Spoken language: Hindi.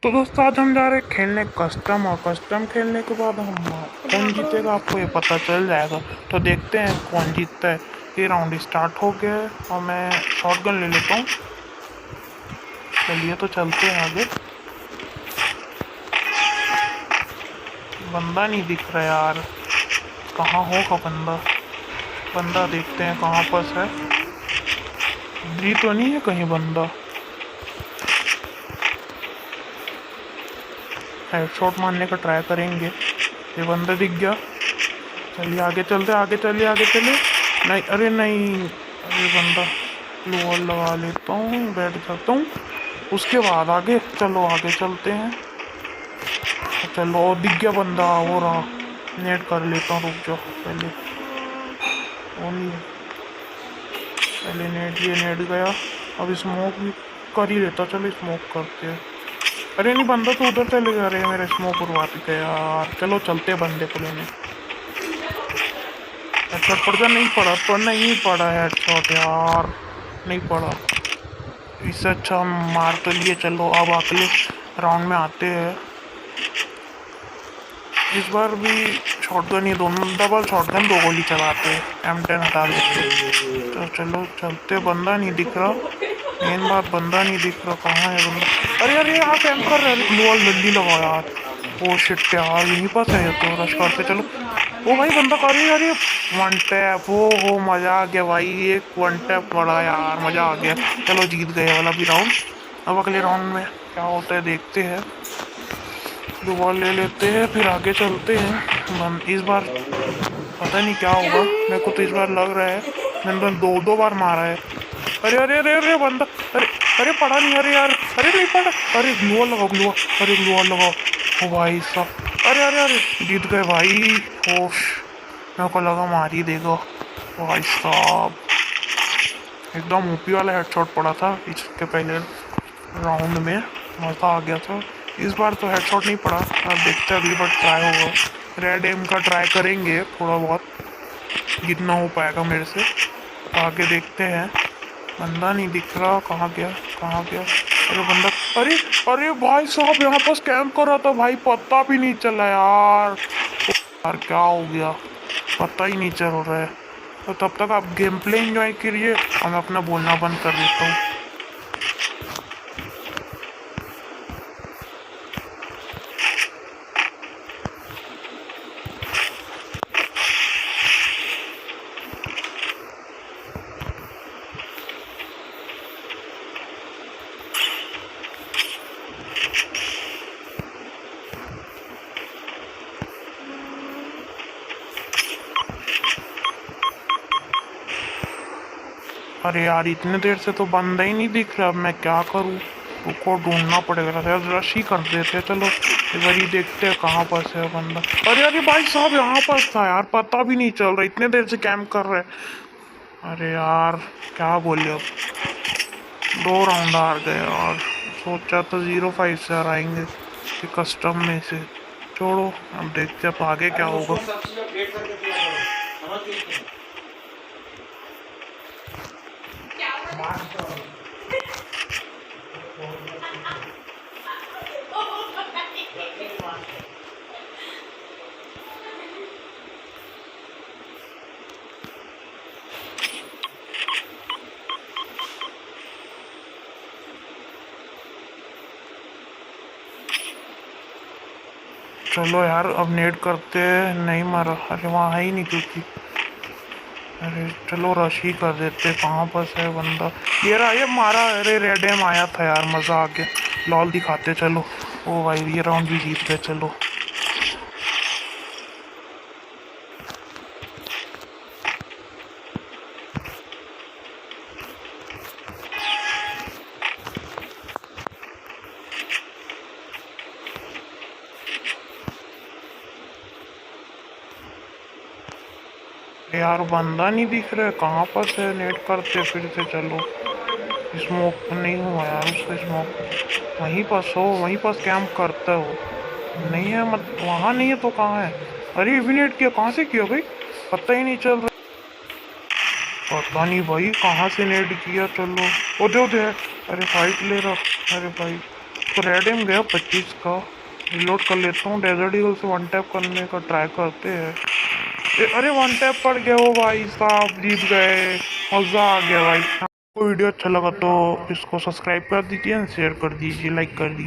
तो दोस्तों आज हम जा रहे हैं खेलने कस्टम, और कस्टम खेलने के बाद हम कौन जीतेगा आपको ये पता चल जाएगा। तो देखते हैं कौन जीतता है। ये राउंड स्टार्ट हो गया है और मैं शॉटगन ले लेता हूँ। चलिए तो चलते हैं आगे। बंदा नहीं दिख रहा यार, कहाँ होगा बंदा। बंदा देखते हैं कहाँ पर है। दी तो नहीं है कहीं बंदा। हेडशॉट मारने का ट्राई करेंगे। ये बंदा दिख गया। चलिए आगे चलते, आगे चलिए, आगे चलिए। नहीं, अरे नहीं, अरे बंदा। लोअर लगा लेता हूँ, बैठ जाता हूँ। उसके बाद आगे चलो, आगे चलते हैं। चलो, दिख गया बंदा, वो रहा। नेट कर लेता हूँ, रुक जाओ पहले। वो नहीं, पहले नेट, ये नेट गया। अब स्मोक भी कर ही लेता, चलो स्मोक करते हैं। अरे नहीं, बंदा तो उधर चले जा रहे हैं, मेरे स्मोक उड़वा भी गया यार। चलो चलते हैं बंदे को लेने। हेडशॉट पड़ जा, नहीं पड़ा तो नहीं पड़ा हेडशॉट यार, नहीं पड़ा। इससे अच्छा हम मार तो लिए। चलो अब अगले राउंड में आते हैं। इस बार भी शॉटगन, ये दोनों डबल शॉटगन, दो गोली चलाते हैं। M10 हटा देते। तो चलो चलते। बंदा नहीं दिख रहा, मेन बात बंदा नहीं दिख रहा। कहाँ है बंदा? अरे अरे यहाँ कैंप कर रहे हैं। ग्लोअल जल्दी लगाओ यार। ओ शिट यार, यहीं पास है तो रश करते। चलो, ओ भाई बंदा कर रही है। अरे वन टैप, हो मजा आ गया भाई। एक वन टैप पड़ा यार, मजा आ गया। चलो जीत गए वाला भी राउंड। अब अगले राउंड में क्या होता है देखते हैं। दो बॉल ले लेते हैं, फिर आगे चलते हैं। इस बार पता नहीं क्या होगा। मेरे को तो इस बार लग रहा है मैंने दो बार मारा है। अरे अरे अरे अरे बंदा, अरे अरे पड़ा नहीं। अरे यार, अरे नहीं पड़ा। अरे ग्लूअर लगाओ, ग्लूअर, अरे ग्लूअर लगाओ। ओ भाई साहब, अरे अरे अरे, जीत गए भाई। होश, मेरे को लगा मार ही देगा। भाई साहब, एकदम ओपी वाला हेडशॉट पड़ा था इसके पहले राउंड में। मज़ा आ गया था। इस बार तो हेडशॉट नहीं पड़ा। अब देखते हैं अगली बार ट्राई होगा। रेड एम का ट्राई करेंगे थोड़ा बहुत, जितना हो पाएगा मेरे से। तो आगे देखते हैं। बंदा नहीं दिख रहा, कहाँ गया, कहाँ गया। अरे बंदा, अरे अरे भाई साहब, यहाँ पास कैंप कर रहा था भाई, पता भी नहीं चला यार। यार क्या हो गया, पता ही नहीं चल रहा है। तो तब तक आप गेम प्ले एंजॉय करिए और मैं अपना बोलना बंद कर देता हूँ। अरे यार, इतने देर से तो बंदा ही नहीं दिख रहा। अब मैं क्या करूँ, उसको ढूंढना पड़ेगा। शायद रश ही कर देते। चलो एक बार ही देखते हैं कहाँ पर है बंदा। अरे अरे भाई साहब, यहाँ पर था यार, पता भी नहीं चल रहा। इतने देर से कैंप कर रहे। अरे यार क्या बोले अब। दो राउंड हार गए यार। सोचा तो 0-5 से हराएंगे कि कस्टम में से। छोड़ो, अब देखते अब आगे क्या होगा। चलो यार, अब नेट करते हैं। नहीं मारा, अरे वहाँ है ही नहीं क्योंकि। अरे चलो रश ही कर देते। कहाँ पर है बंदा? ये रहा, ये मारा। अरे रेड एम आया था यार, मज़ा आ गया। लॉल दिखाते चलो। ओ भाई, ये राउंड भी जीत गए। चलो यार, बंदा नहीं दिख रहा है। कहाँ पर है? नेट करते फिर से। चलो, स्मोक नहीं हुआ यार उसका स्मोक। वहीं पास हो, वहीं पास कैंप करता हो। नहीं है, मत वहाँ नहीं है तो कहाँ है? अरे भी नेट किया, कहाँ से किया भाई, पता ही नहीं चल रहा। पता नहीं भाई कहाँ से नेट किया। चलो, ओ दे, अरे फाइट ले रहा। अरे भाई इसको रेडियम गया 25 का। रिलोड कर लेता हूँ। डेजर्ट ईगल से वन टैप करने का ट्राई करते हैं। अरे वन टैप पड़ गया वो भाई साहब, जीत गए। मजा आ गया भाई। आपको वीडियो अच्छा लगा तो इसको सब्सक्राइब कर दीजिए, शेयर कर दीजिए, लाइक कर दीजिए।